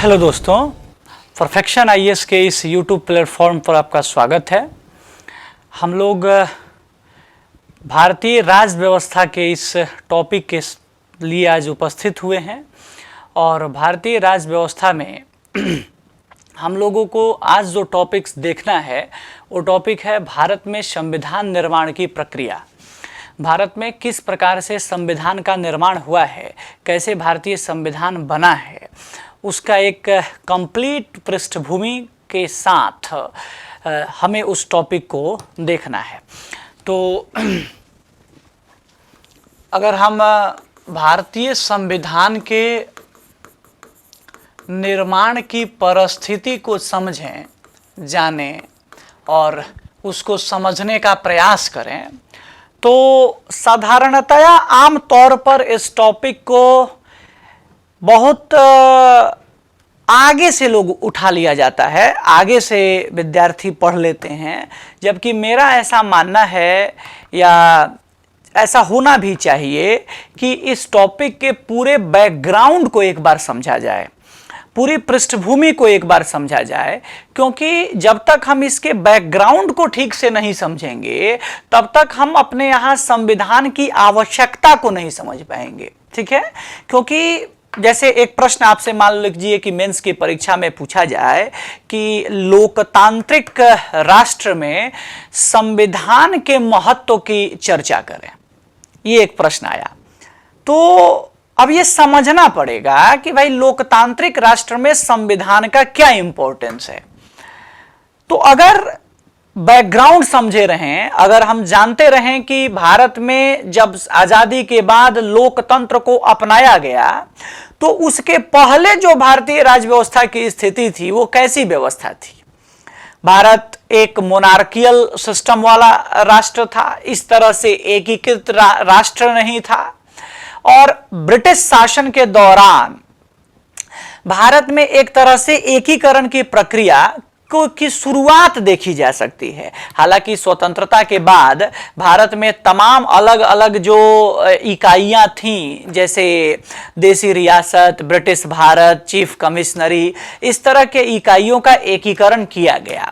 Hello दोस्तों, perfection IAS के इस यूट्यूब प्लेटफॉर्म पर आपका स्वागत है। हम लोग भारतीय राज व्यवस्था के इस टॉपिक के लिए आज उपस्थित हुए हैं और भारतीय राज व्यवस्था में हम लोगों को आज जो टॉपिक्स देखना है वो टॉपिक है भारत में संविधान निर्माण की प्रक्रिया। भारत में किस प्रकार से संविधान का निर्माण हुआ है, कैसे भारतीय संविधान बना है, उसका एक कंप्लीट पृष्ठभूमि के साथ हमें उस टॉपिक को देखना है। तो अगर हम भारतीय संविधान के निर्माण की परिस्थिति को समझें, जानें और उसको समझने का प्रयास करें तो साधारणतया आम तौर पर इस टॉपिक को बहुत आगे से लोग उठा लिया जाता है, आगे से विद्यार्थी पढ़ लेते हैं, जबकि मेरा ऐसा मानना है या ऐसा होना भी चाहिए कि इस टॉपिक के पूरे बैकग्राउंड को एक बार समझा जाए, पूरी पृष्ठभूमि को एक बार समझा जाए, क्योंकि जब तक हम इसके बैकग्राउंड को ठीक से नहीं समझेंगे तब तक हम अपने यहाँ संविधान की आवश्यकता को नहीं समझ पाएंगे। ठीक है, क्योंकि जैसे एक प्रश्न आपसे मान लीजिए कि मेंस की परीक्षा में पूछा जाए कि लोकतांत्रिक राष्ट्र में संविधान के महत्व की चर्चा करें, ये एक प्रश्न आया। तो अब ये समझना पड़ेगा कि भाई लोकतांत्रिक राष्ट्र में संविधान का क्या इंपॉर्टेंस है। तो अगर बैकग्राउंड समझे रहें, अगर हम जानते रहें कि भारत में जब आजादी के बाद लोकतंत्र को अपनाया गया तो उसके पहले जो भारतीय राज व्यवस्था की स्थिति थी वो कैसी व्यवस्था थी। भारत एक मोनार्कियल सिस्टम वाला राष्ट्र था, इस तरह से एकीकृत राष्ट्र नहीं था। और ब्रिटिश शासन के दौरान भारत में एक तरह से एकीकरण की प्रक्रिया की शुरुआत देखी जा सकती है। हालांकि स्वतंत्रता के बाद भारत में तमाम अलग अलग जो इकाइयां थीं, जैसे देसी रियासत, ब्रिटिश भारत, चीफ कमिश्नरी, इस तरह के इकाइयों का एकीकरण किया गया।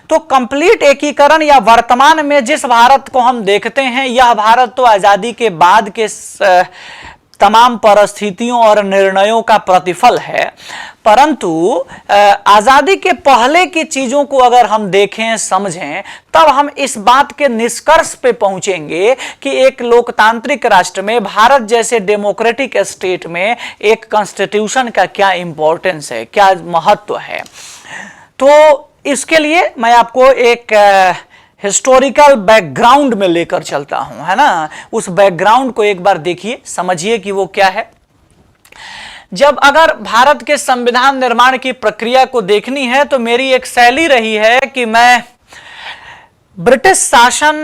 तो कंप्लीट एकीकरण या वर्तमान में जिस भारत को हम देखते हैं, यह भारत तो आजादी के बाद के तमाम परिस्थितियों और निर्णयों का प्रतिफल है। परंतु आजादी के पहले की चीजों को अगर हम देखें, समझें, तब हम इस बात के निष्कर्ष पे पहुंचेंगे कि एक लोकतांत्रिक राष्ट्र में, भारत जैसे डेमोक्रेटिक स्टेट में एक कॉन्स्टिट्यूशन का क्या इंपॉर्टेंस है, क्या महत्व है। तो इसके लिए मैं आपको एक हिस्टोरिकल बैकग्राउंड में लेकर चलता हूं, है ना। उस बैकग्राउंड को एक बार देखिए, समझिए कि वो क्या है। जब अगर भारत के संविधान निर्माण की प्रक्रिया को देखनी है तो मेरी एक शैली रही है कि मैं ब्रिटिश शासन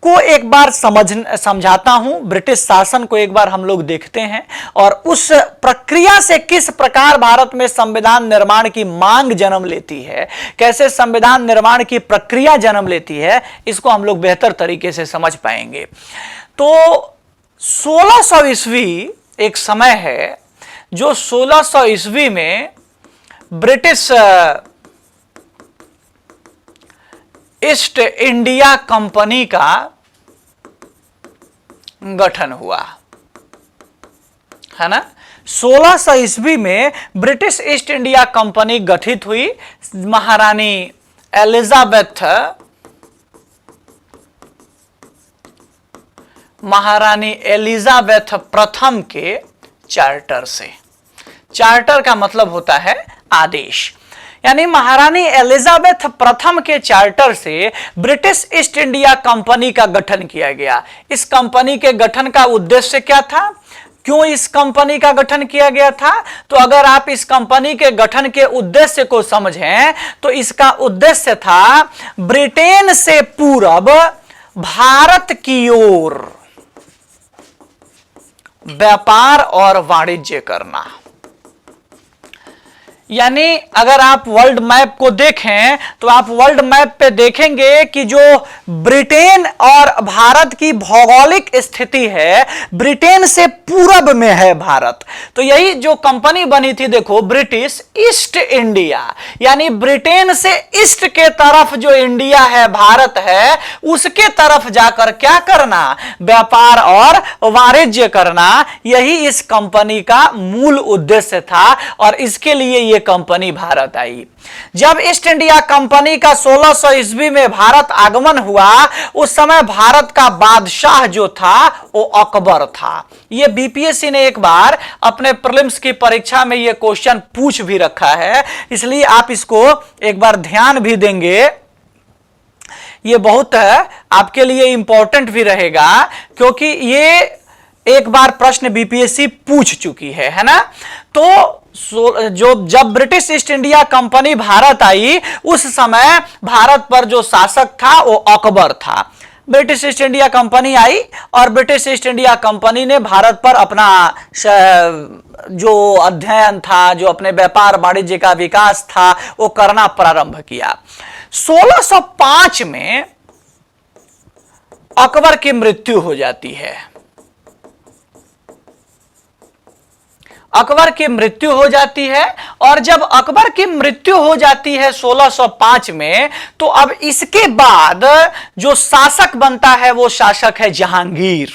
को एक बार समझाता हूं, ब्रिटिश शासन को एक बार हम लोग देखते हैं और उस प्रक्रिया से किस प्रकार भारत में संविधान निर्माण की मांग जन्म लेती है, कैसे संविधान निर्माण की प्रक्रिया जन्म लेती है, इसको हम लोग बेहतर तरीके से समझ पाएंगे। तो 1600 ईस्वी एक समय है जो 1600 ईस्वी में ब्रिटिश ईस्ट इंडिया कंपनी का गठन हुआ, है ना। 1600 ईस्वी में ब्रिटिश ईस्ट इंडिया कंपनी गठित हुई। महारानी एलिजाबेथ प्रथम के चार्टर से। चार्टर का मतलब होता है आदेश, यानी महारानी एलिजाबेथ प्रथम के चार्टर से ब्रिटिश ईस्ट इंडिया कंपनी का गठन किया गया। इस कंपनी के गठन का उद्देश्य क्या था, क्यों इस कंपनी का गठन किया गया था? तो अगर आप इस कंपनी के गठन के उद्देश्य को समझें तो इसका उद्देश्य था ब्रिटेन से पूरब भारत की ओर व्यापार और वाणिज्य करना। यानी अगर आप वर्ल्ड मैप को देखें तो आप वर्ल्ड मैप पे देखेंगे कि जो ब्रिटेन और भारत की भौगोलिक स्थिति है, ब्रिटेन से पूरब में है भारत। तो यही जो कंपनी बनी थी, देखो, ब्रिटिश ईस्ट इंडिया, यानी ब्रिटेन से ईस्ट के तरफ जो इंडिया है, भारत है, उसके तरफ जाकर क्या करना, व्यापार और वाणिज्य करना, यही इस कंपनी का मूल उद्देश्य था और इसके लिए ये कंपनी भारत आई। जब ईस्ट इंडिया कंपनी का 1600 ईस्वी में भारत आगमन हुआ, उस समय भारत का बादशाह जो था वो अकबर था। ये बीपीएससी ने एक बार अपने प्रीलिम्स की परीक्षा में ये क्वेश्चन पूछ भी रखा है, इसलिए आप इसको एक बार ध्यान भी देंगे। ये बहुत आपके लिए इंपॉर्टेंट भी रहेगा, क्योंकि ये एक बार प्रश्न बीपीएससी पूछ चुकी है ना। तो जब British East India Company Bharat आई, उस समय भारत पर जो शासक था वो अकबर था। ब्रिटिश ईस्ट इंडिया कंपनी आई और ब्रिटिश ईस्ट इंडिया कंपनी ने भारत पर अपना जो अध्ययन था, जो अपने व्यापार वाणिज्य का विकास था, वो करना प्रारंभ किया। 1605 में अकबर की मृत्यु हो जाती है। अकबर की मृत्यु हो जाती है और जब अकबर की मृत्यु हो जाती है 1605 में, तो अब इसके बाद जो शासक बनता है वो शासक है जहांगीर।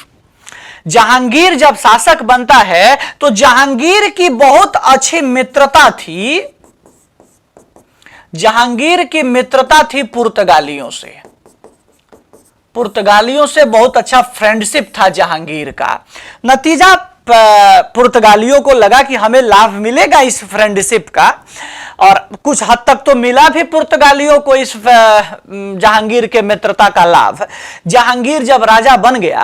जहांगीर जब शासक बनता है तो जहांगीर की बहुत अच्छी मित्रता थी, जहांगीर की मित्रता थी पुर्तगालियों से। पुर्तगालियों से बहुत अच्छा फ्रेंडशिप था जहांगीर का। नतीजा पुर्तगालियों को लगा कि हमें लाभ मिलेगा इस फ्रेंडशिप का, और कुछ हद तक तो मिला भी पुर्तगालियों को इस जहांगीर के मित्रता का लाभ। जहांगीर जब राजा बन गया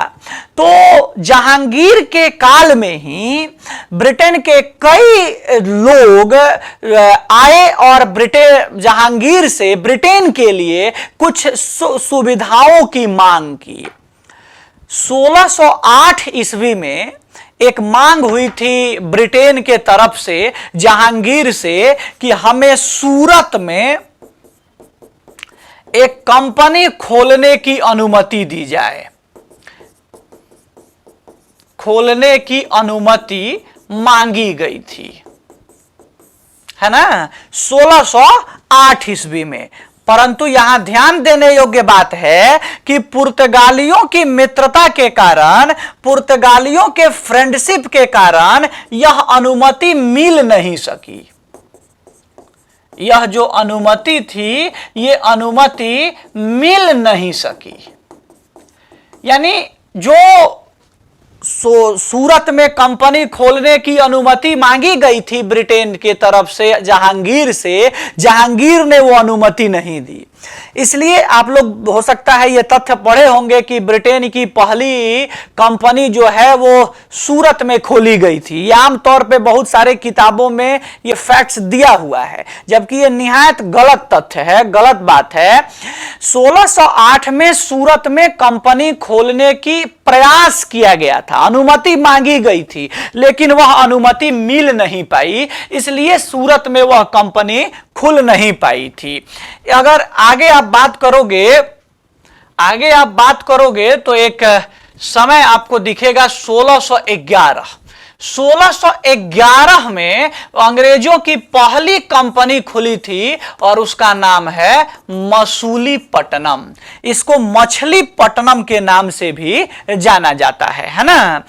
तो जहांगीर के काल में ही ब्रिटेन के कई लोग आए और जहांगीर से ब्रिटेन के लिए कुछ सुविधाओं की मांग की। 1608 ईस्वी में एक मांग हुई थी ब्रिटेन के तरफ से जहांगीर से कि हमें सूरत में एक कंपनी खोलने की अनुमति दी जाए। खोलने की अनुमति मांगी गई थी, है ना, 1608 ईस्वी में। परंतु यहां ध्यान देने योग्य बात है कि पुर्तगालियों की मित्रता के कारण, पुर्तगालियों के फ्रेंडशिप के कारण यह अनुमति मिल नहीं सकी। यह जो अनुमति थी, ये अनुमति मिल नहीं सकी। यानी जो सूरत में कंपनी खोलने की अनुमति मांगी गई थी ब्रिटेन की तरफ से जहांगीर से, जहांगीर ने वो अनुमति नहीं दी। इसलिए आप लोग हो सकता है ये तथ्य पढ़े होंगे कि ब्रिटेन की पहली कंपनी जो है वो सूरत में खोली गई थी। ये आमतौर पे बहुत सारे किताबों में ये फैक्ट्स दिया हुआ है, जबकि ये निहायत गलत तथ्य है, गलत बात है। 1608 में सूरत में कंपनी खोलने की प्रयास किया गया था, अनुमति मांगी गई थी, लेकिन वह अनुमति मिल नहीं पाई, इसलिए सूरत में वह कंपनी खुल नहीं पाई थी। अगर आगे आप बात करोगे तो एक समय आपको दिखेगा 1611 में अंग्रेजों की पहली कंपनी खुली थी और उसका नाम है मसूलीपट्टनम। इसको मछलीपट्टनम के नाम से भी जाना जाता है ना।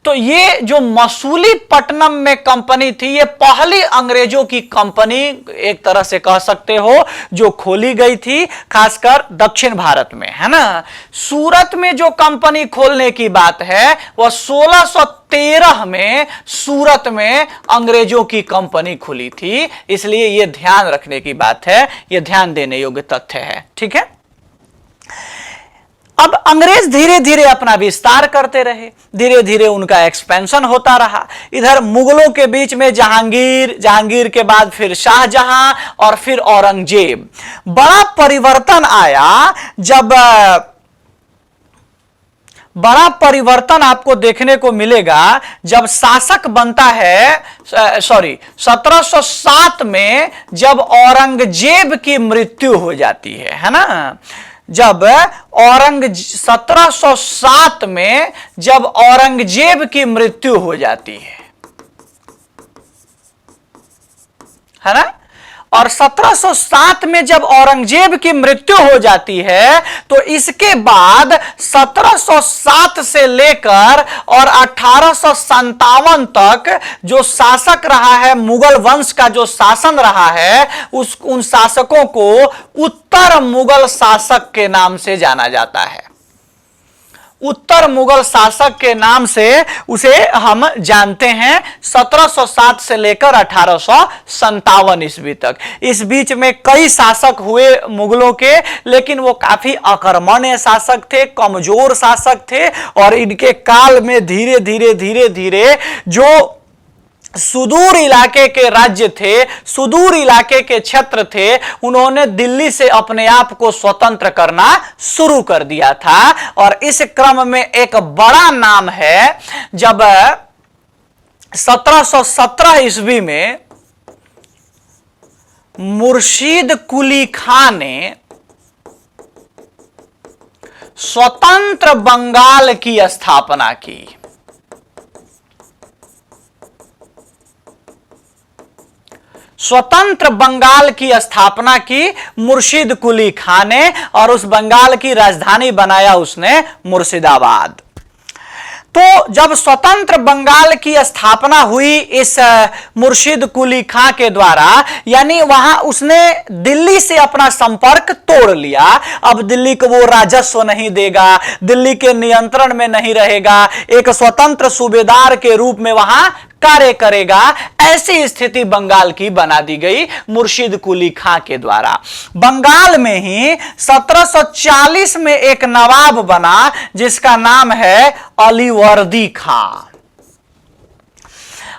तो ये जो मसूलीपट्टनम में कंपनी थी, ये पहली अंग्रेजों की कंपनी एक तरह से कह सकते हो जो खोली गई थी, खासकर दक्षिण भारत में, है ना। सूरत में जो कंपनी खोलने की बात है वह 1613 में सूरत में अंग्रेजों की कंपनी खुली थी। इसलिए यह ध्यान रखने की बात है, यह ध्यान देने योग्य तथ्य है, ठीक है। अब अंग्रेज धीरे धीरे अपना विस्तार करते रहे, धीरे धीरे उनका एक्सपेंशन होता रहा। इधर मुगलों के बीच में जहांगीर के बाद फिर शाहजहां और फिर औरंगजेब। बड़ा परिवर्तन आया जब बड़ा परिवर्तन आपको देखने को मिलेगा जब शासक बनता है, 1707 में जब औरंगजेब की मृत्यु हो जाती है ना। जब 1707 में जब औरंगजेब की मृत्यु हो जाती है ना, और 1707 में जब औरंगजेब की मृत्यु हो जाती है तो इसके बाद 1707 से लेकर और 1857 तक जो शासक रहा है, मुगल वंश का जो शासन रहा है, उन शासकों को उत्तर मुगल शासक के नाम से जाना जाता है। उत्तर मुगल शासक के नाम से उसे हम जानते हैं। 1707 से लेकर 1857 ईस्वी तक, इस बीच में कई शासक हुए मुगलों के, लेकिन वो काफी अकर्मण्य शासक थे, कमजोर शासक थे, और इनके काल में धीरे धीरे जो सुदूर इलाके के राज्य थे, सुदूर इलाके के क्षेत्र थे, उन्होंने दिल्ली से अपने आप को स्वतंत्र करना शुरू कर दिया था। और इस क्रम में एक बड़ा नाम है, जब 1717 ईस्वी में मुर्शीद कुली खां ने स्वतंत्र बंगाल की स्थापना की। स्वतंत्र बंगाल की स्थापना की मुर्शीद कुली खां ने, और उस बंगाल की राजधानी बनाया उसने मुर्शिदाबाद। तो जब स्वतंत्र बंगाल की स्थापना हुई इस मुर्शीद कुली खां के द्वारा, यानी वहां उसने दिल्ली से अपना संपर्क तोड़ लिया। अब दिल्ली को वो राजस्व नहीं देगा, दिल्ली के नियंत्रण में नहीं रहेगा, एक स्वतंत्र सूबेदार के रूप में वहां कार्य करेगा, ऐसी स्थिति बंगाल की बना दी गई मुर्शीद कुली खां के द्वारा। बंगाल में ही 1740 में एक नवाब बना जिसका नाम है अलीवर्दी खां।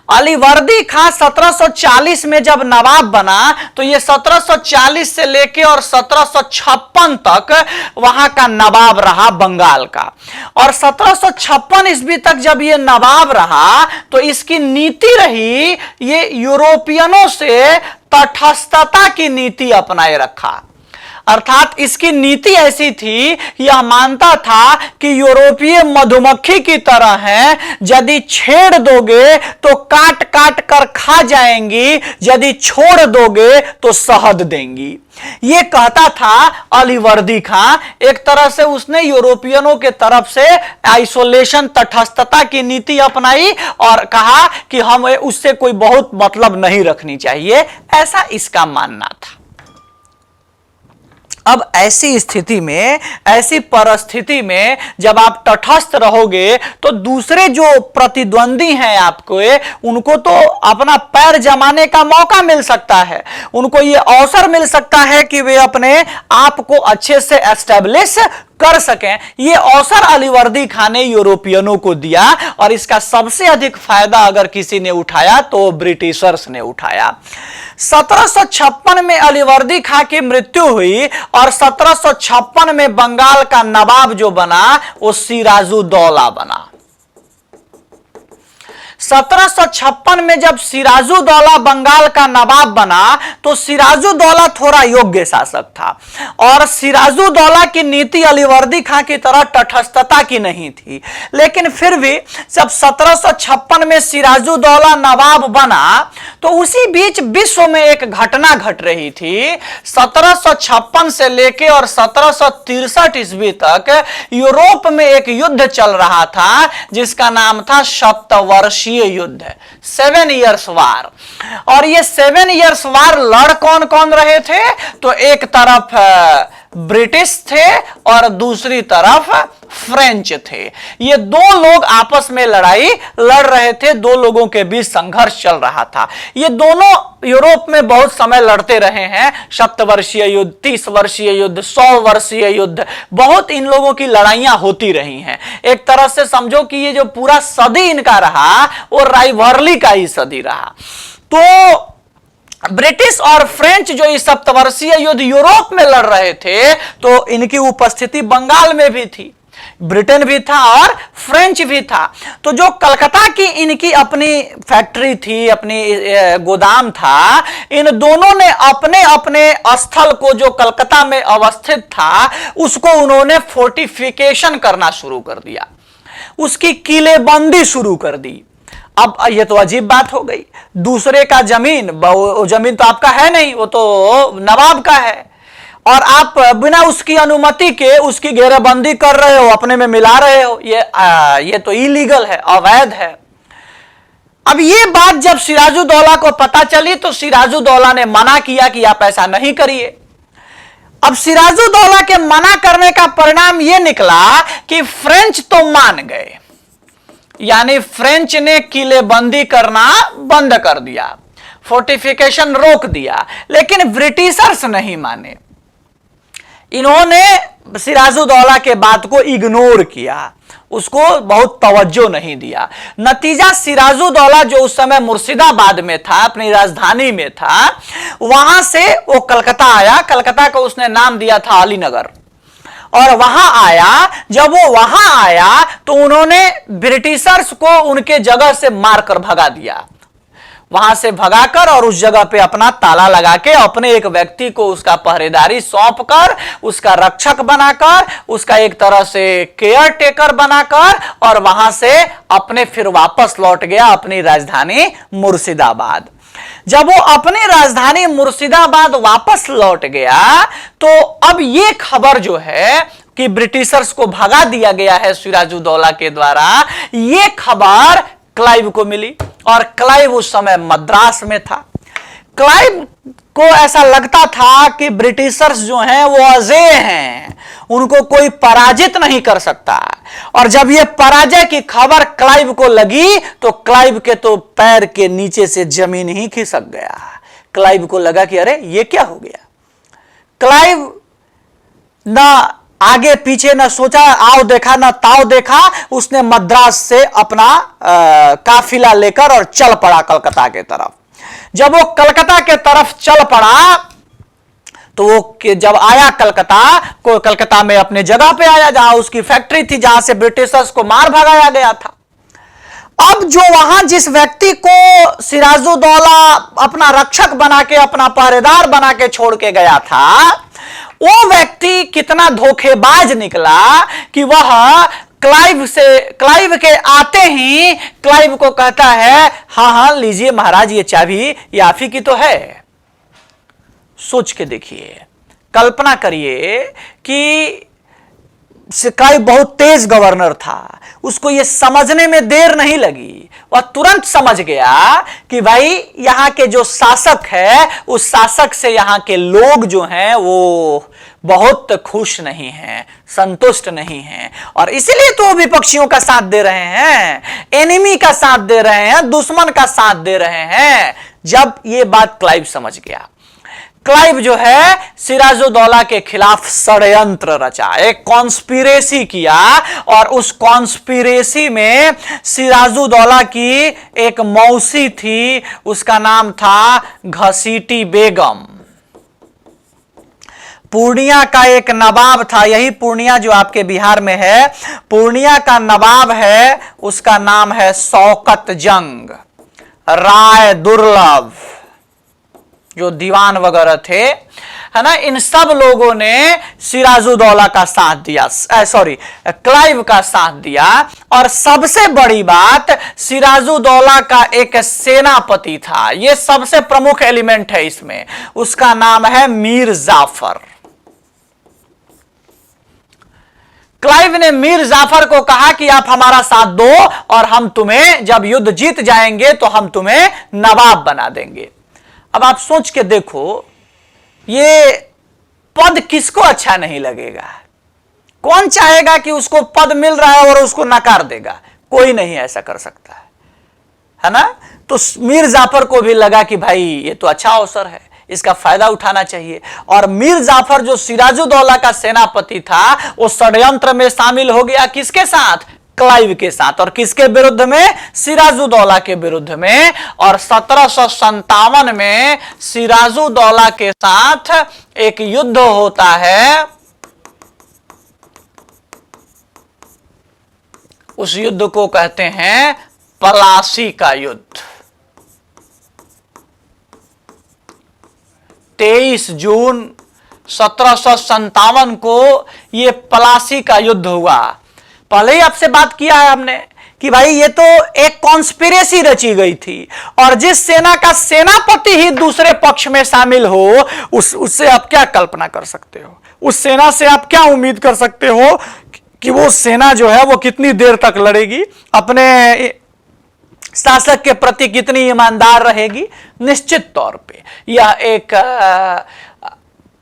अलीवर्दी खां 1740 में जब नवाब बना तो ये 1740 से लेके और 1756 तक वहां का नवाब रहा बंगाल का। और 1756 ईस्वी तक जब ये नवाब रहा तो इसकी नीति रही, ये यूरोपियनों से तटस्थता की नीति अपनाए रखा। अर्थात इसकी नीति ऐसी थी, यह मानता था कि यूरोपीय मधुमक्खी की तरह हैं, यदि छेड़ दोगे तो काट काट कर खा जाएंगी, यदि छोड़ दोगे तो शहद देंगी। ये कहता था अलीवर्दी खां। एक तरह से उसने यूरोपियनों के तरफ से आइसोलेशन, तटस्थता की नीति अपनाई और कहा कि हमें उससे कोई बहुत मतलब नहीं रखनी चाहिए, ऐसा इसका मानना था। अब ऐसी स्थिति में, ऐसी परिस्थिति में जब आप तटस्थ रहोगे तो दूसरे जो प्रतिद्वंदी हैं आपको, उनको तो अपना पैर जमाने का मौका मिल सकता है, उनको ये अवसर मिल सकता है कि वे अपने आप को अच्छे से एस्टेब्लिश कर सकें। ये अवसर अलीवर्दी खां ने यूरोपियनों को दिया और इसका सबसे अधिक फायदा अगर किसी ने उठाया तो ब्रिटिशर्स ने उठाया। 1756 में अलीवर्दी खां की मृत्यु हुई और 1756 में बंगाल का नवाब जो बना वो सिराजुद्दौला बना। 1756 में जब सिराजुद्दौला बंगाल का नवाब बना तो सिराजुद्दौला थोड़ा योग्य शासक था और सिराजुद्दौला की नीति अलीवर्दी खां की तरह तटस्थता की नहीं थी। लेकिन फिर भी जब 1756 में सिराजुद्दौला नवाब बना तो उसी बीच विश्व में एक घटना घट रही थी। 1756 से लेके और 1763 ईस्वी तक यूरोप में एक युद्ध चल रहा था जिसका नाम था सप्तवर्षीय युद्ध, 7 इयर्स वार। और ये 7 इयर्स वार लड़ कौन कौन रहे थे? तो एक तरफ ब्रिटिश थे और दूसरी तरफ फ्रेंच थे। ये दो लोग आपस में लड़ाई लड़ रहे थे, दो लोगों के बीच संघर्ष चल रहा था। ये दोनों यूरोप में बहुत समय लड़ते रहे हैं, सप्तवर्षीय युद्ध, 30 वर्षीय युद्ध, 100 वर्षीय युद्ध, बहुत इन लोगों की लड़ाइयां होती रही हैं। एक तरह से समझो कि ये जो पूरा सदी इनका रहा वो राइवलरी का ही सदी रहा। तो ब्रिटिश और फ्रेंच जो इस सप्तवर्षीय युद्ध यूरोप में लड़ रहे थे तो इनकी उपस्थिति बंगाल में भी थी। ब्रिटेन भी था और फ्रेंच भी था। तो जो कलकत्ता की इनकी अपनी फैक्ट्री थी, अपनी गोदाम था, इन दोनों ने अपने अपने स्थल को जो कलकत्ता में अवस्थित था उसको उन्होंने फोर्टिफिकेशन करना शुरू कर दिया, उसकी किलेबंदी शुरू कर दी। अब ये तो अजीब बात हो गई, दूसरे का जमीन, वो जमीन तो आपका है नहीं, वो तो नवाब का है, और आप बिना उसकी अनुमति के उसकी घेराबंदी कर रहे हो, अपने में मिला रहे हो, ये तो इलीगल है, अवैध है। अब ये बात जब सिराजुद्दौला को पता चली तो सिराजुद्दौला ने मना किया कि आप ऐसा नहीं करिए। अब सिराजुद्दौला के मना करने का परिणाम यह निकला कि फ्रेंच तो मान गए, यानी फ्रेंच ने किलेबंदी करना बंद कर दिया, फोर्टिफिकेशन रोक दिया, लेकिन ब्रिटिशर्स नहीं माने। इन्होंने सिराजुद्दौला के बात को इग्नोर किया, उसको बहुत तवज्जो नहीं दिया। नतीजा सिराजुद्दौला जो उस समय मुर्शिदाबाद में था, अपनी राजधानी में था, वहां से वो कलकत्ता आया। कलकत्ता को उसने नाम दिया था अलीनगर, और वहां आया। जब वो वहां आया तो उन्होंने ब्रिटिशर्स को उनके जगह से मारकर भगा दिया, वहां से भगाकर, और उस जगह पे अपना ताला लगा के अपने एक व्यक्ति को उसका पहरेदारी सौंप कर, उसका रक्षक बनाकर, उसका एक तरह से केयर टेकर बनाकर, और वहां से अपने फिर वापस लौट गया अपनी राजधानी मुर्शिदाबाद। जब वो अपनी राजधानी मुर्शिदाबाद वापस लौट गया तो अब ये खबर जो है कि ब्रिटिशर्स को भगा दिया गया है सिराजुद्दौला के द्वारा, ये खबर क्लाइव को मिली, और क्लाइव उस समय मद्रास में था। क्लाइव को ऐसा लगता था कि ब्रिटिशर्स जो हैं वो अजेय हैं, उनको कोई पराजित नहीं कर सकता। और जब ये पराजय की खबर क्लाइव को लगी तो क्लाइव के तो पैर के नीचे से जमीन ही खिसक गया। क्लाइव को लगा कि अरे ये क्या हो गया। क्लाइव ना आगे पीछे न सोचा, आओ देखा न ताव देखा, उसने मद्रास से अपना काफिला लेकर और चल पड़ा कलकत्ता के तरफ। जब वो कलकत्ता के तरफ चल पड़ा तो वो जब आया कलकत्ता में अपने जगह पे आया जहां उसकी फैक्ट्री थी, जहां से ब्रिटिशर्स को मार भगाया गया था। अब जो वहां जिस व्यक्ति को सिराजुद्दौला अपना रक्षक बना के, अपना पहरेदार बना के छोड़ के गया था, वो व्यक्ति कितना धोखेबाज निकला कि वह क्लाइव के आते ही क्लाइव को कहता है, हां हां लीजिए महाराज, ये चाबी ये आप ही की तो है। सोच के देखिए, कल्पना करिए कि क्लाइव बहुत तेज गवर्नर था, उसको यह समझने में देर नहीं लगी, वह तुरंत समझ गया कि भाई यहां के जो शासक है उस शासक से यहां के लोग जो हैं वो बहुत खुश नहीं हैं, संतुष्ट नहीं हैं, और इसीलिए तो विपक्षियों का साथ दे रहे हैं, एनिमी का साथ दे रहे हैं, दुश्मन का साथ दे रहे हैं। जब यह बात क्लाइव समझ गया, क्लाइव जो है सिराजुद्दौला के खिलाफ षड्यंत्र रचा, एक कॉन्स्पिरेसी किया, और उस कॉन्स्पिरेसी में सिराजुद्दौला की एक मौसी थी, उसका नाम था घसीटी बेगम। पूर्णिया का एक नवाब था, यही पूर्णिया जो आपके बिहार में है, पूर्णिया का नवाब है, उसका नाम है शौकत जंग, राय दुर्लभ, जो दीवान वगैरह थे, है ना, इन सब लोगों ने सिराजुद्दौला का साथ दिया, क्लाइव का साथ दिया। और सबसे बड़ी बात, सिराजुद्दौला का एक सेनापति था, यह सबसे प्रमुख एलिमेंट है इसमें, उसका नाम है मीर जाफर। क्लाइव ने मीर जाफर को कहा कि आप हमारा साथ दो और हम तुम्हें, जब युद्ध जीत जाएंगे तो हम तुम्हें नवाब बना देंगे। अब आप सोच के देखो, ये पद किसको अच्छा नहीं लगेगा? कौन चाहेगा कि उसको पद मिल रहा है और उसको नकार देगा? कोई नहीं ऐसा कर सकता है ना। तो मीर जाफर को भी लगा कि भाई ये तो अच्छा अवसर है, इसका फायदा उठाना चाहिए। और मीर जाफर जो सिराजुद्दौला का सेनापति था, वो षड्यंत्र में शामिल हो गया, किसके साथ? क्लाइव के साथ। और किसके विरुद्ध में? सिराजुद्दौला के विरुद्ध में। और 1757 में सिराजुद्दौला के साथ एक युद्ध होता है, उस युद्ध को कहते हैं पलासी का युद्ध। 23 जून 1757 को यह पलासी का युद्ध हुआ। पहले ही आपसे बात किया है हमने कि भाई ये तो एक कॉन्स्पिरेसी रची गई थी, और जिस सेना का सेनापति ही दूसरे पक्ष में शामिल हो, उससे आप क्या कल्पना कर सकते हो, उस सेना से आप क्या उम्मीद कर सकते हो कि वो सेना जो है वो कितनी देर तक लड़ेगी, अपने शासक के प्रति कितनी ईमानदार रहेगी। निश्चित तौर पे यह एक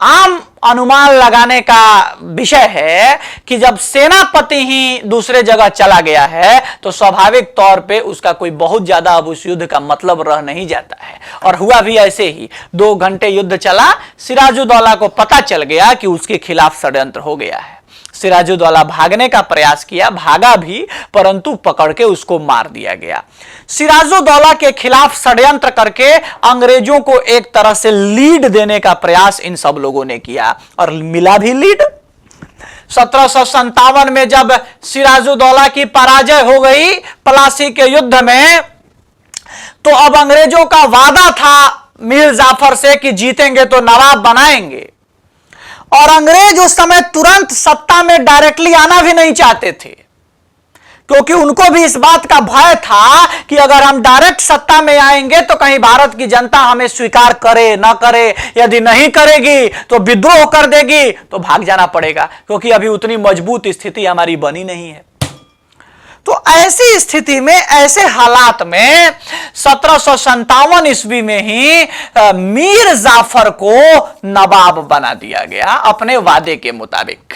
आम अनुमान लगाने का विषय है कि जब सेनापति ही दूसरे जगह चला गया है तो स्वाभाविक तौर पे उसका कोई बहुत ज्यादा अब उस युद्ध का मतलब रह नहीं जाता है। और हुआ भी ऐसे ही। 2 घंटे युद्ध चला, सिराजुद्दौला को पता चल गया कि उसके खिलाफ षड्यंत्र हो गया है। सिराजुद्दौला भागने का प्रयास किया, भागा भी, परंतु पकड़ के उसको मार दिया गया। सिराजुद्दौला के खिलाफ षड्यंत्र करके अंग्रेजों को एक तरह से लीड देने का प्रयास इन सब लोगों ने किया, और मिला भी लीड। 1757 में जब सिराजुद्दौला की पराजय हो गई पलासी के युद्ध में, तो अब अंग्रेजों का वादा था मीर जाफर से कि जीतेंगे तो नवाब बनाएंगे, और अंग्रेज उस समय तुरंत सत्ता में डायरेक्टली आना भी नहीं चाहते थे, क्योंकि उनको भी इस बात का भय था कि अगर हम डायरेक्ट सत्ता में आएंगे तो कहीं भारत की जनता हमें स्वीकार करे ना करे, यदि नहीं करेगी तो विद्रोह कर देगी, तो भाग जाना पड़ेगा, क्योंकि अभी उतनी मजबूत स्थिति हमारी बनी नहीं है। तो ऐसी स्थिति में, ऐसे हालात में 1757 ईस्वी में ही मीर जाफर को नवाब बना दिया गया अपने वादे के मुताबिक।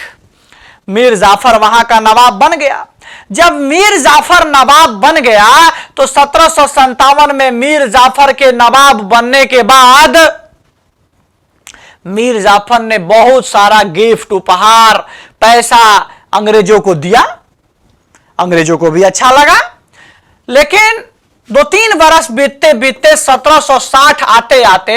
मीर जाफर वहां का नवाब बन गया। जब मीर जाफर नवाब बन गया तो 1757 में मीर जाफर के नवाब बनने के बाद मीर जाफर ने बहुत सारा गिफ्ट, उपहार, पैसा अंग्रेजों को दिया। अंग्रेजों को भी अच्छा लगा, लेकिन 2-3 वर्ष बीतते बीतते 1760 आते आते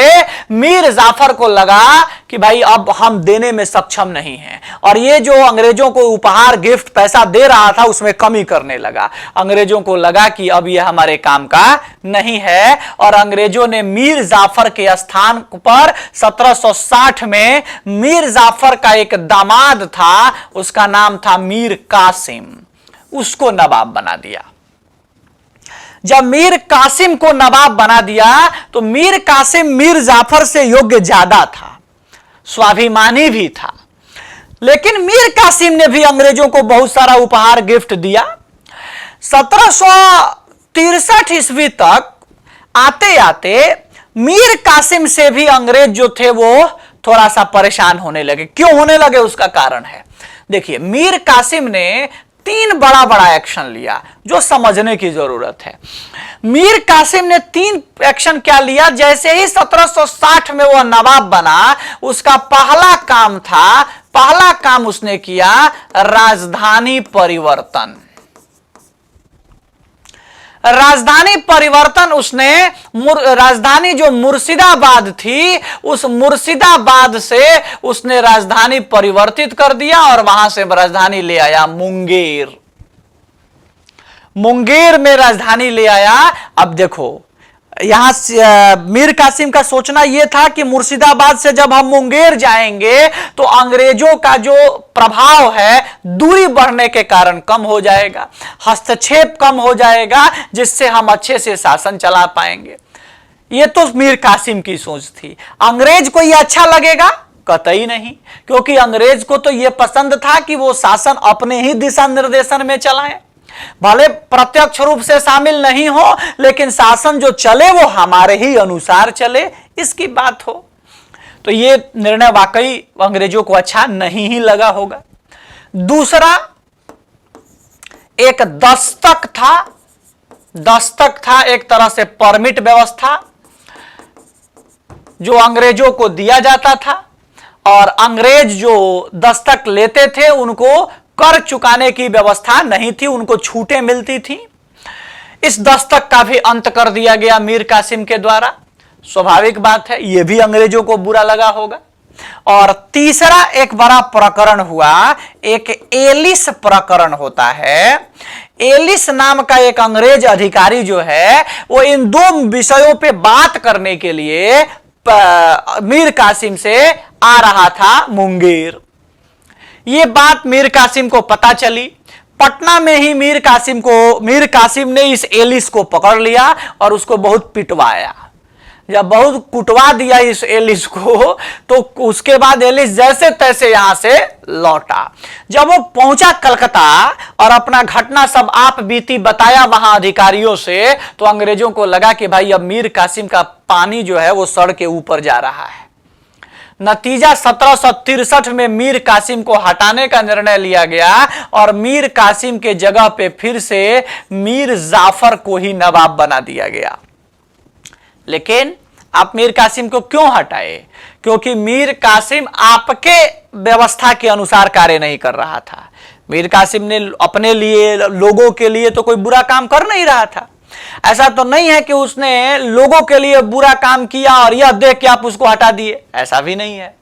मीर जाफर को लगा कि भाई अब हम देने में सक्षम नहीं हैं, और ये जो अंग्रेजों को उपहार, गिफ्ट, पैसा दे रहा था उसमें कमी करने लगा। अंग्रेजों को लगा कि अब ये हमारे काम का नहीं है, और अंग्रेजों ने मीर जाफर के स्थान पर 1760 में मीर जाफर का एक दामाद था, उसका नाम था मीर कासिम, उसको नवाब बना दिया। जब मीर कासिम को नवाब बना दिया तो मीर कासिम मीर जाफर से योग्य ज्यादा था, स्वाभिमानी भी था, लेकिन मीर कासिम ने भी अंग्रेजों को बहुत सारा उपहार, गिफ्ट दिया। 1763 ईस्वी तक आते आते मीर कासिम से भी अंग्रेज जो थे वो थोड़ा सा परेशान होने लगे। क्यों होने लगे, उसका कारण है। देखिए, मीर कासिम ने 3 बड़ा बड़ा एक्शन लिया जो समझने की जरूरत है। मीर कासिम ने 3 एक्शन क्या लिया। जैसे ही 1760 में वह नवाब बना, उसका पहला काम उसने किया राजधानी परिवर्तन। राजधानी परिवर्तन उसने, राजधानी जो मुर्शिदाबाद थी, उस मुर्शिदाबाद से उसने राजधानी परिवर्तित कर दिया और वहां से राजधानी ले आया मुंगेर। मुंगेर में राजधानी ले आया। अब देखो, यहां मीर कासिम का सोचना यह था कि मुर्शिदाबाद से जब हम मुंगेर जाएंगे तो अंग्रेजों का जो प्रभाव है दूरी बढ़ने के कारण कम हो जाएगा, हस्तक्षेप कम हो जाएगा, जिससे हम अच्छे से शासन चला पाएंगे। यह तो मीर कासिम की सोच थी। अंग्रेज को यह अच्छा लगेगा? कतई नहीं, क्योंकि अंग्रेज को तो यह पसंद था कि वो शासन अपने ही दिशा निर्देशन में चलाएं, भले प्रत्यक्ष रूप से शामिल नहीं हो, लेकिन शासन जो चले वो हमारे ही अनुसार चले, इसकी बात हो। तो ये निर्णय वाकई अंग्रेजों को अच्छा नहीं ही लगा होगा। दूसरा, एक दस्तक था, एक तरह से परमिट व्यवस्था जो अंग्रेजों को दिया जाता था, और अंग्रेज जो दस्तक लेते थे उनको कर चुकाने की व्यवस्था नहीं थी, उनको छूटें मिलती थी। इस दस्तक का भी अंत कर दिया गया मीर कासिम के द्वारा। स्वाभाविक बात है, यह भी अंग्रेजों को बुरा लगा होगा। और तीसरा एक बड़ा प्रकरण हुआ, एक एलिस प्रकरण होता है। एलिस नाम का एक अंग्रेज अधिकारी जो है वो इन दो विषयों पे बात करने के लिए मीर कासिम से आ रहा था मुंगेर। ये बात मीर कासिम को पता चली। पटना में ही मीर कासिम ने इस एलिस को पकड़ लिया और उसको बहुत पिटवाया। जब बहुत कुटवा दिया इस एलिस को, तो उसके बाद एलिस जैसे तैसे यहां से लौटा। जब वो पहुंचा कलकत्ता और अपना घटना सब आप बीती बताया वहां अधिकारियों से, तो अंग्रेजों को लगा कि भाई अब मीर कासिम का पानी जो है वो सड़ के ऊपर जा रहा है। नतीजा 1763 में मीर कासिम को हटाने का निर्णय लिया गया और मीर कासिम के जगह पे फिर से मीर जाफर को ही नवाब बना दिया गया। लेकिन आप मीर कासिम को क्यों हटाए? क्योंकि मीर कासिम आपके व्यवस्था के अनुसार कार्य नहीं कर रहा था। मीर कासिम ने अपने लिए, लोगों के लिए तो कोई बुरा काम कर नहीं रहा था। ऐसा तो नहीं है कि उसने लोगों के लिए बुरा काम किया और यह देख के आप उसको हटा दिए, ऐसा भी नहीं है।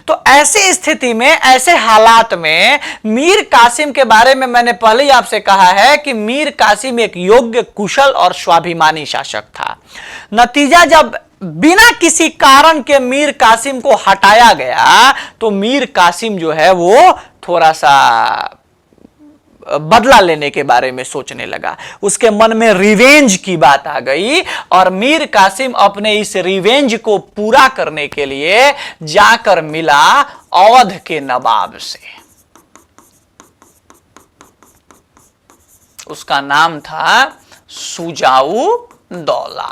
तो ऐसी स्थिति में, ऐसे हालात में मीर कासिम के बारे में मैंने पहले ही आपसे कहा है कि मीर कासिम एक योग्य, कुशल और स्वाभिमानी शासक था। नतीजा जब बिना किसी कारण के मीर कासिम को हटाया गया, तो मीर कासिम जो है वो थोड़ा सा बदला लेने के बारे में सोचने लगा। उसके मन में रिवेंज की बात आ गई और मीर कासिम अपने इस रिवेंज को पूरा करने के लिए जाकर मिला अवध के नवाब से। उसका नाम था सुजाऊ दौला।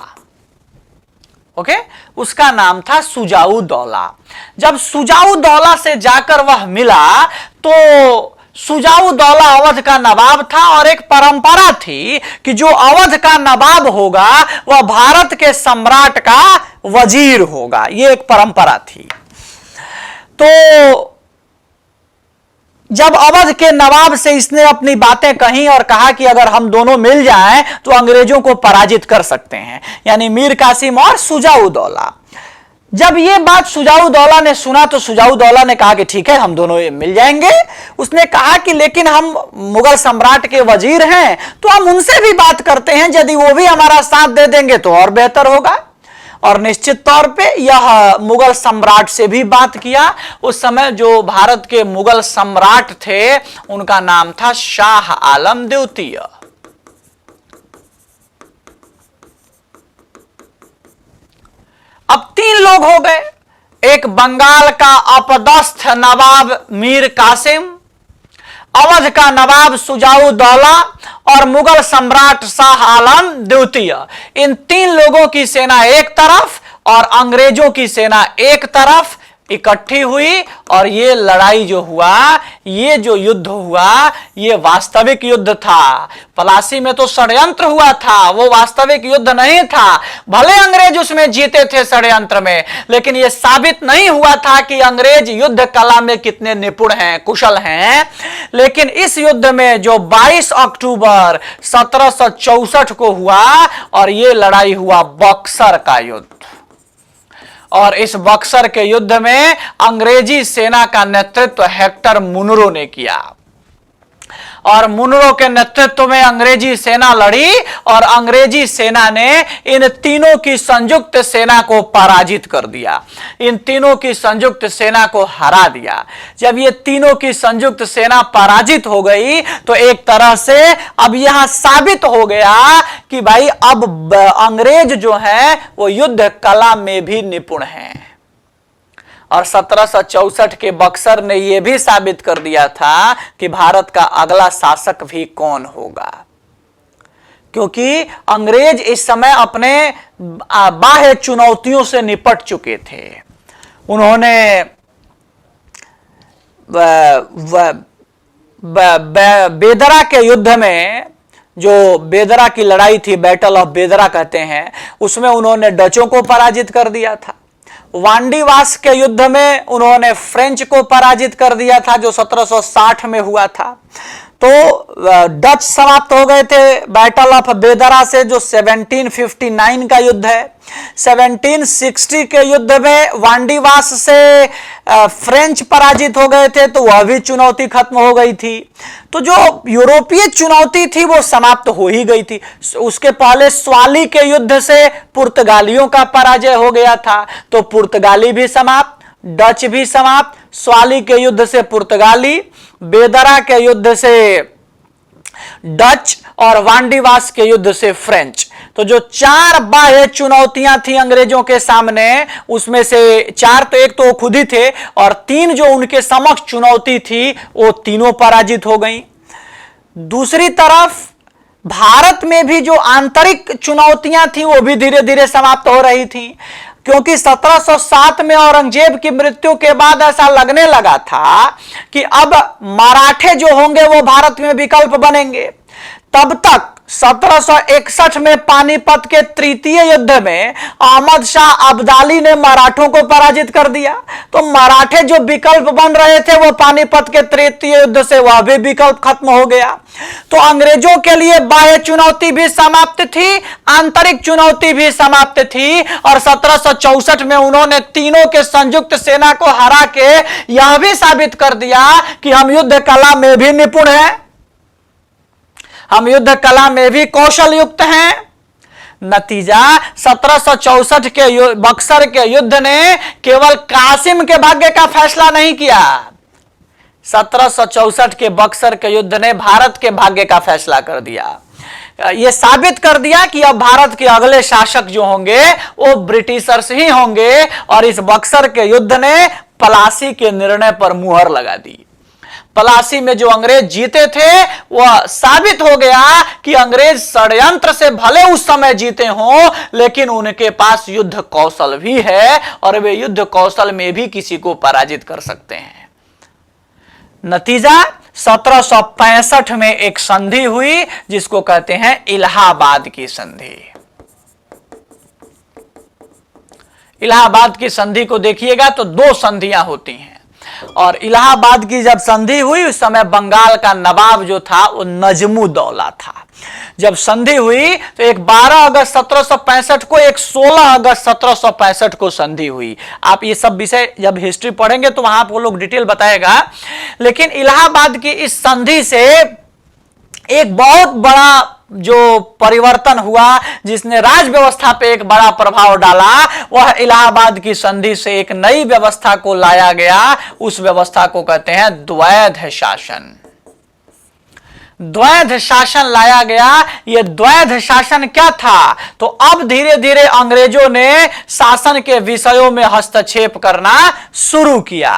ओके, उसका नाम था सुजाऊ दौला। जब सुजाऊ दौला से जाकर वह मिला, तो सुजाऊ दौला अवध का नवाब था और एक परंपरा थी कि जो अवध का नवाब होगा वह भारत के सम्राट का वजीर होगा। यह एक परंपरा थी। तो जब अवध के नवाब से इसने अपनी बातें कही और कहा कि अगर हम दोनों मिल जाएं तो अंग्रेजों को पराजित कर सकते हैं, यानी मीर कासिम और सुजाऊ दौला। जब ये बात सुजाऊ दौला ने सुना, तो सुजाऊ दौला ने कहा कि ठीक है, हम दोनों मिल जाएंगे। उसने कहा कि लेकिन हम मुगल सम्राट के वजीर हैं, तो हम उनसे भी बात करते हैं, यदि वो भी हमारा साथ दे देंगे तो और बेहतर होगा। और निश्चित तौर पे यह मुगल सम्राट से भी बात किया। उस समय जो भारत के मुगल सम्राट थे उनका नाम था शाह आलम द्वितीय। अब 3 लोग हो गए, एक बंगाल का अपदस्थ नवाब मीर कासिम, अवध का नवाब सुजाऊ दौला और मुगल सम्राट शाह आलम द्वितीय। इन 3 लोगों की सेना एक तरफ और अंग्रेजों की सेना एक तरफ इकट्ठी हुई और ये लड़ाई जो हुआ, ये जो युद्ध हुआ, ये वास्तविक युद्ध था। पलासी में तो षड्यंत्र हुआ था, वो वास्तविक युद्ध नहीं था। भले अंग्रेज उसमें जीते थे षड्यंत्र में, लेकिन ये साबित नहीं हुआ था कि अंग्रेज युद्ध कला में कितने निपुण हैं, कुशल हैं। लेकिन इस युद्ध में जो 22 अक्टूबर 1764 को हुआ, और ये लड़ाई हुआ बक्सर का युद्ध। और इस बक्सर के युद्ध में अंग्रेजी सेना का नेतृत्व हेक्टर मुनरो ने किया और मुनरो के नेतृत्व में अंग्रेजी सेना लड़ी और अंग्रेजी सेना ने इन तीनों की संयुक्त सेना को पराजित कर दिया, इन तीनों की संयुक्त सेना को हरा दिया। जब ये तीनों की संयुक्त सेना पराजित हो गई तो एक तरह से अब यहां साबित हो गया कि भाई अब अंग्रेज जो है वो युद्ध कला में भी निपुण हैं। और 1764 के बक्सर ने यह भी साबित कर दिया था कि भारत का अगला शासक भी कौन होगा, क्योंकि अंग्रेज इस समय अपने बाह्य चुनौतियों से निपट चुके थे। उन्होंने बेदरा के युद्ध में, जो बेदरा की लड़ाई थी, बैटल ऑफ बेदरा कहते हैं, उसमें उन्होंने डचों को पराजित कर दिया था। वांडीवास के युद्ध में उन्होंने फ्रेंच को पराजित कर दिया था, जो 1760 में हुआ था। तो डच समाप्त हो गए थे बैटल ऑफ बेदरा से, जो 1759 का युद्ध है। 1760 के युद्ध में वांडीवास से फ्रेंच पराजित हो गए थे, तो वह भी चुनौती खत्म हो गई थी। तो जो यूरोपीय चुनौती थी वो समाप्त हो ही गई थी। उसके पहले स्वाली के युद्ध से पुर्तगालियों का पराजय हो गया था, तो पुर्तगाली भी समाप्त, डच भी समाप्त। स्वाली के युद्ध से पुर्तगाली, बेदरा के युद्ध से डच और वांडीवास के युद्ध से फ्रेंच। तो जो 4 बाह्य चुनौतियां थी अंग्रेजों के सामने, उसमें से 4 तो एक तो वो खुद ही थे, और 3 जो उनके समक्ष चुनौती थी वो तीनों पराजित हो गई। दूसरी तरफ भारत में भी जो आंतरिक चुनौतियां थी वो भी धीरे धीरे समाप्त हो रही थी, क्योंकि 1707 में औरंगजेब की मृत्यु के बाद ऐसा लगने लगा था कि अब मराठे जो होंगे वो भारत में विकल्प बनेंगे। तब तक 1761 में पानीपत के तृतीय युद्ध में अहमद शाह अब्दाली ने मराठों को पराजित कर दिया, तो मराठे जो विकल्प बन रहे थे वो पानीपत के तृतीय युद्ध से वह भी विकल्प खत्म हो गया। तो अंग्रेजों के लिए बाह्य चुनौती भी समाप्त थी, आंतरिक चुनौती भी समाप्त थी, और 1764 में उन्होंने तीनों के संयुक्त सेना को हरा के यह भी साबित कर दिया कि हम युद्ध कला में भी निपुण हैं, हम युद्ध कला में भी कौशल युक्त हैं। नतीजा 1764 के बक्सर के युद्ध ने केवल कासिम के भाग्य का फैसला नहीं किया, 1764 के बक्सर के युद्ध ने भारत के भाग्य का फैसला कर दिया। यह साबित कर दिया कि अब भारत के अगले शासक जो होंगे वो ब्रिटिशर्स ही होंगे, और इस बक्सर के युद्ध ने प्लासी के निर्णय पर मुहर लगा दी। प्लासी में जो अंग्रेज जीते थे वह साबित हो गया कि अंग्रेज षड्यंत्र से भले उस समय जीते हों, लेकिन उनके पास युद्ध कौशल भी है, और वे युद्ध कौशल में भी किसी को पराजित कर सकते हैं। नतीजा 1765 में एक संधि हुई जिसको कहते हैं इलाहाबाद की संधि। इलाहाबाद की संधि को देखिएगा तो 2 संधियां होती हैं, और इलाहाबाद की जब संधि हुई उस समय बंगाल का नवाब जो था वो नजमुद्दौला था। जब संधि हुई तो एक 12 अगस्त 1765 को, एक 16 अगस्त 1765 को संधि हुई। आप ये सब विषय जब हिस्ट्री पढ़ेंगे तो वहां आपको लोग डिटेल बताएगा, लेकिन इलाहाबाद की इस संधि से एक बहुत बड़ा जो परिवर्तन हुआ, जिसने राज व्यवस्था पे एक बड़ा प्रभाव डाला, वह इलाहाबाद की संधि से एक नई व्यवस्था को लाया गया। उस व्यवस्था को कहते हैं द्वैध शासन। द्वैध शासन लाया गया। यह द्वैध शासन क्या था? तो अब धीरे धीरे अंग्रेजों ने शासन के विषयों में हस्तक्षेप करना शुरू किया।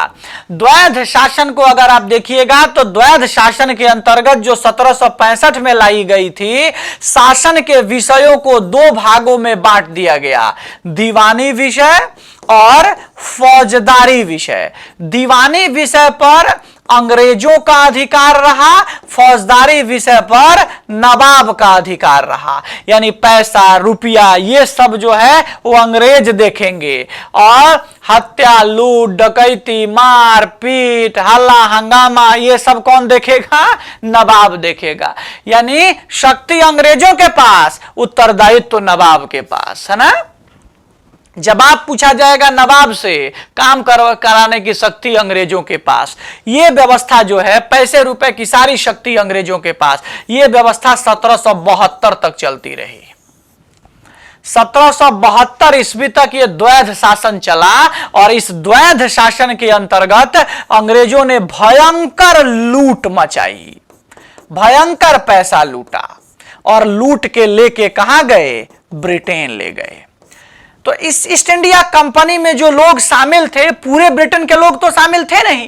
द्वैध शासन को अगर आप देखिएगा तो द्वैध शासन के अंतर्गत जो 1765 में लाई गई थी, शासन के विषयों को 2 भागों में बांट दिया गया, दीवानी विषय और फौजदारी विषय। दीवानी विषय पर अंग्रेजों का अधिकार रहा, फौजदारी विषय पर नवाब का अधिकार रहा। यानी पैसा रुपया ये सब जो है वो अंग्रेज देखेंगे, और हत्या, लूट, डकैती, मार पीट, हल्ला हंगामा ये सब कौन देखेगा? नवाब देखेगा। यानी शक्ति अंग्रेजों के पास, उत्तरदायित्व तो नवाब के पास, है ना। जवाब पूछा जाएगा नवाब से, काम कराने की शक्ति अंग्रेजों के पास। यह व्यवस्था जो है, पैसे रुपए की सारी शक्ति अंग्रेजों के पास, यह व्यवस्था 1772 तक चलती रही। 1772 ईस्वी तक यह द्वैध शासन चला, और इस द्वैध शासन के अंतर्गत अंग्रेजों ने भयंकर लूट मचाई, भयंकर पैसा लूटा, और लूट के लेके कहां गए? ब्रिटेन ले गए। तो इस ईस्ट इंडिया कंपनी में जो लोग शामिल थे, पूरे ब्रिटेन के लोग तो शामिल थे नहीं,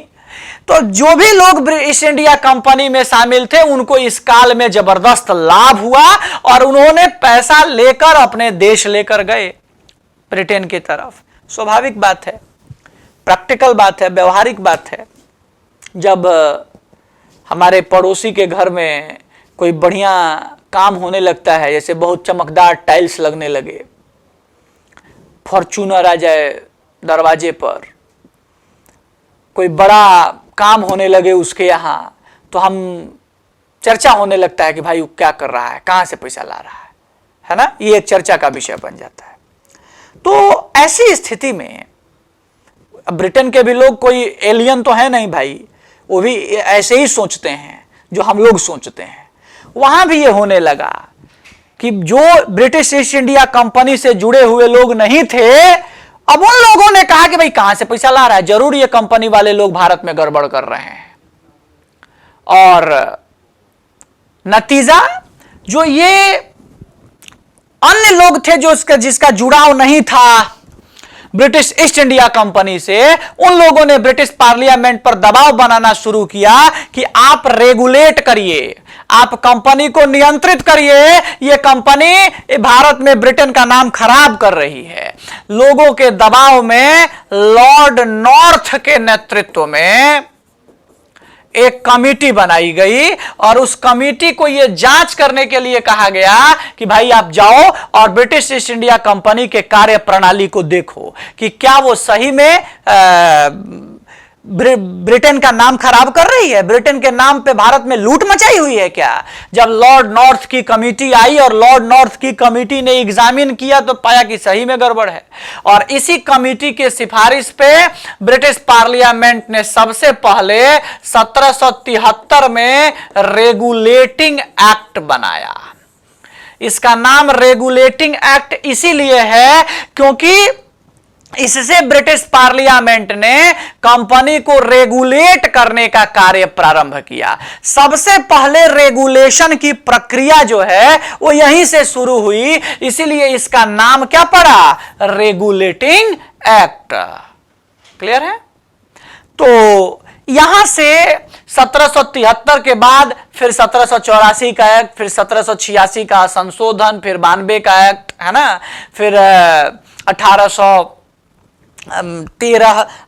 तो जो भी लोग ईस्ट इंडिया कंपनी में शामिल थे उनको इस काल में जबरदस्त लाभ हुआ, और उन्होंने पैसा लेकर अपने देश लेकर गए ब्रिटेन की तरफ। स्वाभाविक बात है, प्रैक्टिकल बात है, व्यवहारिक बात है। जब हमारे पड़ोसी के घर में कोई बढ़िया काम होने लगता है, जैसे बहुत चमकदार टाइल्स लगने लगे, फॉर्च्यूनर आ जाए दरवाजे पर, कोई बड़ा काम होने लगे उसके यहाँ, तो हम चर्चा होने लगता है कि भाई वो क्या कर रहा है, कहाँ से पैसा ला रहा है ना। ये एक चर्चा का विषय बन जाता है। तो ऐसी स्थिति में ब्रिटेन के भी लोग कोई एलियन तो है नहीं भाई, वो भी ऐसे ही सोचते हैं जो हम लोग सोचते हैं। वहां भी ये होने लगा कि जो ब्रिटिश ईस्ट इंडिया कंपनी से जुड़े हुए लोग नहीं थे, अब उन लोगों ने कहा कि भाई कहां से पैसा ला रहा है, जरूर ये कंपनी वाले लोग भारत में गड़बड़ कर रहे हैं। और नतीजा, जो ये अन्य लोग थे जो जिसका जुड़ाव नहीं था ब्रिटिश ईस्ट इंडिया कंपनी से, उन लोगों ने ब्रिटिश पार्लियामेंट पर दबाव बनाना शुरू किया कि आप रेगुलेट करिए, आप कंपनी को नियंत्रित करिए, ये कंपनी भारत में ब्रिटेन का नाम खराब कर रही है। लोगों के दबाव में लॉर्ड नॉर्थ के नेतृत्व में एक कमेटी बनाई गई और उस कमेटी को यह जांच करने के लिए कहा गया कि भाई आप जाओ और ब्रिटिश ईस्ट इंडिया कंपनी के कार्य प्रणाली को देखो कि क्या वो सही में ब्रिटेन का नाम खराब कर रही है, ब्रिटेन के नाम पे भारत में लूट मचाई हुई है क्या। जब लॉर्ड नॉर्थ की कमेटी आई और लॉर्ड नॉर्थ की कमेटी ने एग्जामिन किया तो पाया कि सही में गड़बड़ है, और इसी कमेटी के सिफारिश पे ब्रिटिश पार्लियामेंट ने सबसे पहले 1773 में रेगुलेटिंग एक्ट बनाया। इसका नाम रेगुलेटिंग एक्ट इसीलिए है क्योंकि इससे ब्रिटिश पार्लियामेंट ने कंपनी को रेगुलेट करने का कार्य प्रारंभ किया। सबसे पहले रेगुलेशन की प्रक्रिया जो है वो यहीं से शुरू हुई, इसीलिए इसका नाम क्या पड़ा, रेगुलेटिंग एक्ट। क्लियर है। तो यहां से 1773 के बाद फिर 1784 का एक्ट, फिर 1786 का संशोधन, फिर 92 का एक्ट, है ना, फिर 1813,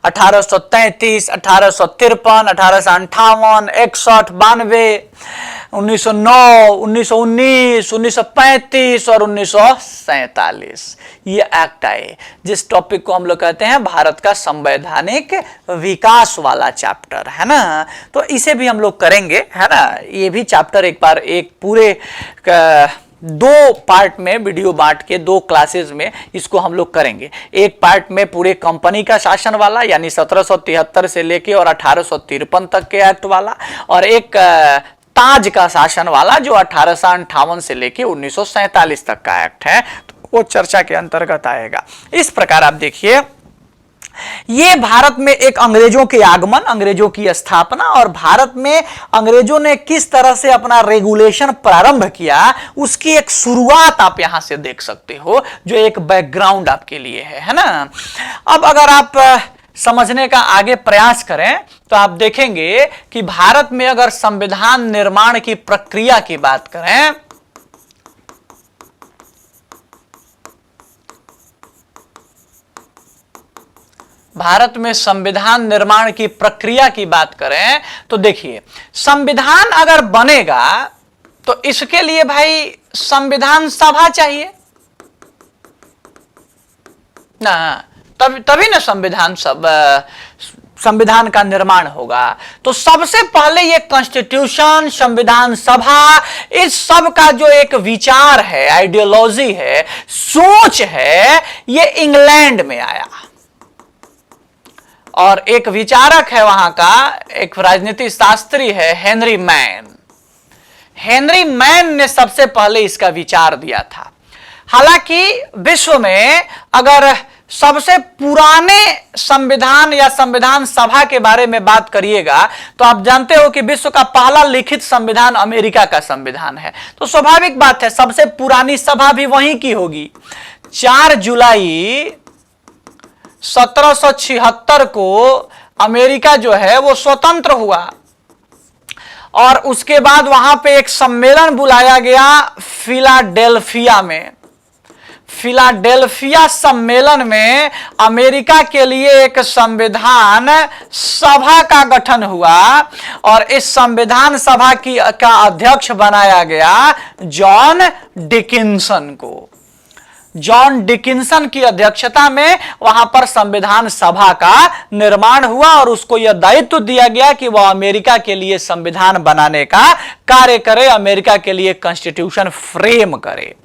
1833, 1853, 1858, 61, 92, 1909, 1919, 1935 और 1947 ये एक्ट आए, जिस टॉपिक को हम लोग कहते हैं भारत का संवैधानिक विकास वाला चैप्टर, है ना। तो इसे भी हम लोग करेंगे, है ना। ये भी चैप्टर एक बार एक पूरे दो पार्ट में वीडियो बांट के 2 क्लासेस में इसको हम लोग करेंगे। एक पार्ट में पूरे कंपनी का शासन वाला यानी 1773 से लेके और 1853 तक के एक्ट वाला, और एक ताज का शासन वाला जो 1858 से लेके 1947 तक का एक्ट है, तो वो चर्चा के अंतर्गत आएगा। इस प्रकार आप देखिए, ये भारत में एक अंग्रेजों के आगमन, अंग्रेजों की स्थापना और भारत में अंग्रेजों ने किस तरह से अपना रेगुलेशन प्रारंभ किया, उसकी एक शुरुआत आप यहां से देख सकते हो, जो एक बैकग्राउंड आपके लिए है ना। अब अगर आप समझने का आगे प्रयास करें तो आप देखेंगे कि भारत में अगर संविधान निर्माण की प्रक्रिया की बात करें, भारत में संविधान निर्माण की प्रक्रिया की बात करें तो देखिए, संविधान अगर बनेगा तो इसके लिए भाई संविधान सभा चाहिए ना, तभी ना संविधान का निर्माण होगा। तो सबसे पहले ये कॉन्स्टिट्यूशन, संविधान सभा, इस सब का जो एक विचार है, आइडियोलॉजी है, सोच है, ये इंग्लैंड में आया। और एक विचारक है वहां का, एक राजनीति शास्त्री है हेनरी मैन। हेनरी मैन ने सबसे पहले इसका विचार दिया था। हालांकि विश्व में अगर सबसे पुराने संविधान या संविधान सभा के बारे में बात करिएगा तो आप जानते हो कि विश्व का पहला लिखित संविधान अमेरिका का संविधान है। तो स्वाभाविक बात है सबसे पुरानी सभा भी वहीं की होगी। 4 जुलाई 1776 को अमेरिका जो है वो स्वतंत्र हुआ और उसके बाद वहां पे एक सम्मेलन बुलाया गया फिलाडेल्फिया में। फिलाडेल्फिया सम्मेलन में अमेरिका के लिए एक संविधान सभा का गठन हुआ और इस संविधान सभा का अध्यक्ष बनाया गया जॉन डिकिंसन को। जॉन डिकिंसन की अध्यक्षता में वहां पर संविधान सभा का निर्माण हुआ और उसको यह दायित्व दिया गया कि वह अमेरिका के लिए संविधान बनाने का कार्य करे, अमेरिका के लिए कॉन्स्टिट्यूशन फ्रेम करे।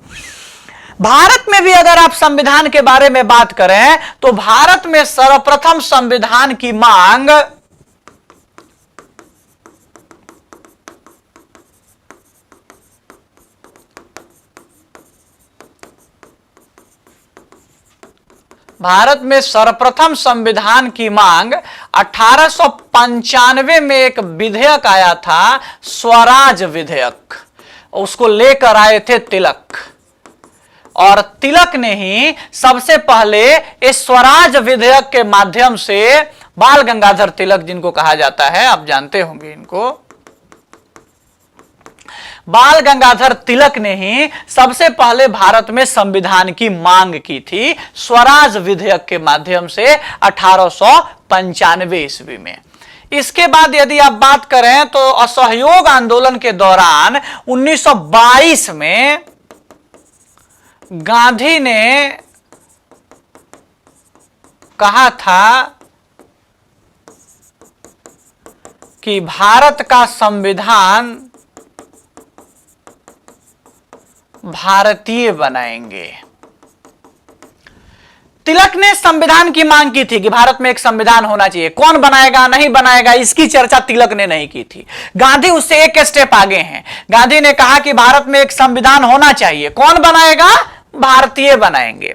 भारत में भी अगर आप संविधान के बारे में बात करें तो भारत में सर्वप्रथम संविधान की मांग भारत में सर्वप्रथम संविधान की मांग 1895 में एक विधेयक आया था, स्वराज विधेयक। उसको लेकर आए थे तिलक, और तिलक ने ही सबसे पहले इस स्वराज विधेयक के माध्यम से, बाल गंगाधर तिलक जिनको कहा जाता है, आप जानते होंगे इनको, बाल गंगाधर तिलक ने ही सबसे पहले भारत में संविधान की मांग की थी स्वराज विधेयक के माध्यम से 1895 ईस्वी में। इसके बाद यदि आप बात करें तो असहयोग आंदोलन के दौरान 1922 में गांधी ने कहा था कि भारत का संविधान भारतीय बनाएंगे। तिलक ने संविधान की मांग की थी कि भारत में एक संविधान होना चाहिए। कौन बनाएगा नहीं बनाएगा इसकी चर्चा तिलक ने नहीं की थी। गांधी उससे एक स्टेप आगे हैं। गांधी ने कहा कि भारत में एक संविधान होना चाहिए। कौन बनाएगा? भारतीय बनाएंगे।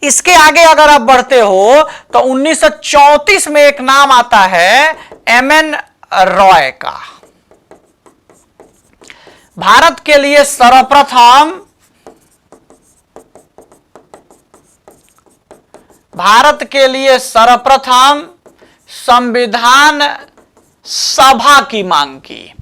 इसके आगे अगर आप बढ़ते हो तो 1934 में एक नाम आता है एमएन रॉय का। भारत के लिए सर्वप्रथम संविधान सभा की मांग की,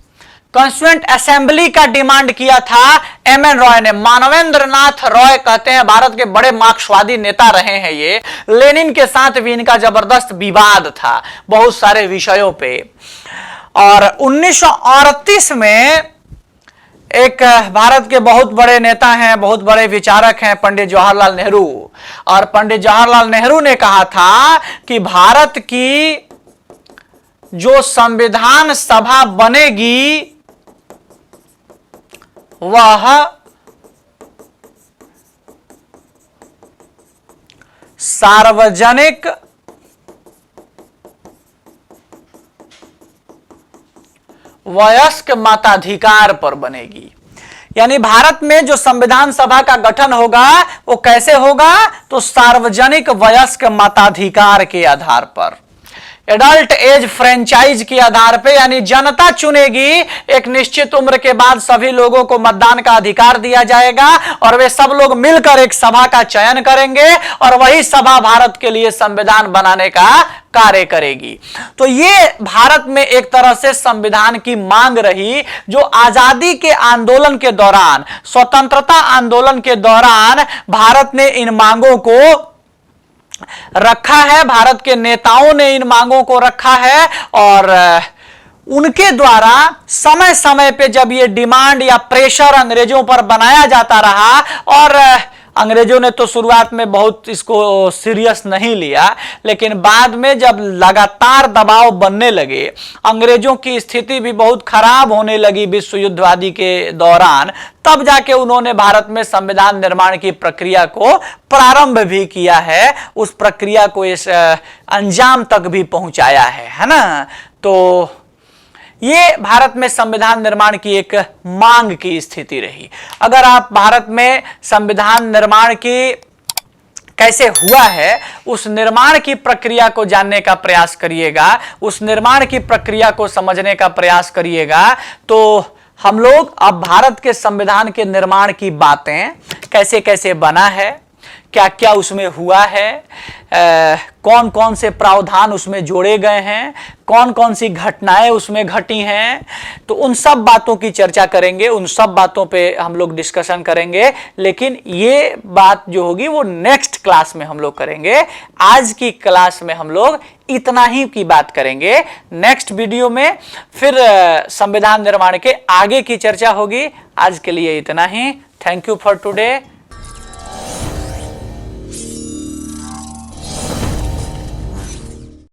कॉन्स्टिट्यूएंट असेंबली का डिमांड किया था एमएन रॉय ने। मानवेंद्र नाथ रॉय कहते हैं भारत के बड़े मार्क्सवादी नेता रहे हैं ये। लेनिन के साथ भी इनका जबरदस्त विवाद था बहुत सारे विषयों पे। और 1938 में एक भारत के बहुत बड़े नेता हैं, बहुत बड़े विचारक हैं, पंडित जवाहरलाल नेहरू। और पंडित जवाहरलाल नेहरू ने कहा था कि भारत की जो संविधान सभा बनेगी वह सार्वजनिक वयस्क मताधिकार पर बनेगी। यानी भारत में जो संविधान सभा का गठन होगा वो कैसे होगा? तो सार्वजनिक वयस्क मताधिकार के आधार पर, एडल्ट एज फ्रेंचाइज के आधार पे, यानी जनता चुनेगी। एक निश्चित उम्र के बाद सभी लोगों को मतदान का अधिकार दिया जाएगा और वे सब लोग मिलकर एक सभा का चयन करेंगे और वही सभा भारत के लिए संविधान बनाने का कार्य करेगी। तो ये भारत में एक तरह से संविधान की मांग रही, जो आजादी के आंदोलन के दौरान, स्वतंत्रता आंदोलन के दौरान भारत ने इन मांगों को रखा है, भारत के नेताओं ने इन मांगों को रखा है। और उनके द्वारा समय समय पे जब ये डिमांड या प्रेशर अंग्रेजों पर बनाया जाता रहा, और अंग्रेजों ने तो शुरुआत में बहुत इसको सीरियस नहीं लिया, लेकिन बाद में जब लगातार दबाव बनने लगे, अंग्रेजों की स्थिति भी बहुत खराब होने लगी विश्व युद्ध आदि के दौरान, तब जाके उन्होंने भारत में संविधान निर्माण की प्रक्रिया को प्रारंभ भी किया है, उस प्रक्रिया को इस अंजाम तक भी पहुंचाया है ना। तो ये भारत में संविधान निर्माण की एक मांग की स्थिति रही। अगर आप भारत में संविधान निर्माण की कैसे हुआ है उस निर्माण की प्रक्रिया को जानने का प्रयास करिएगा, उस निर्माण की प्रक्रिया को समझने का प्रयास करिएगा, तो हम लोग अब भारत के संविधान के निर्माण की बातें, कैसे कैसे बना है, क्या क्या उसमें हुआ है, कौन कौन से प्रावधान उसमें जोड़े गए हैं, कौन कौन सी घटनाएं उसमें घटी हैं, तो उन सब बातों की चर्चा करेंगे, उन सब बातों पे हम लोग डिस्कशन करेंगे। लेकिन ये बात जो होगी वो नेक्स्ट क्लास में हम लोग करेंगे। आज की क्लास में हम लोग इतना ही की बात करेंगे। नेक्स्ट वीडियो में फिर संविधान निर्माण के आगे की चर्चा होगी। आज के लिए इतना ही। Thank you for today.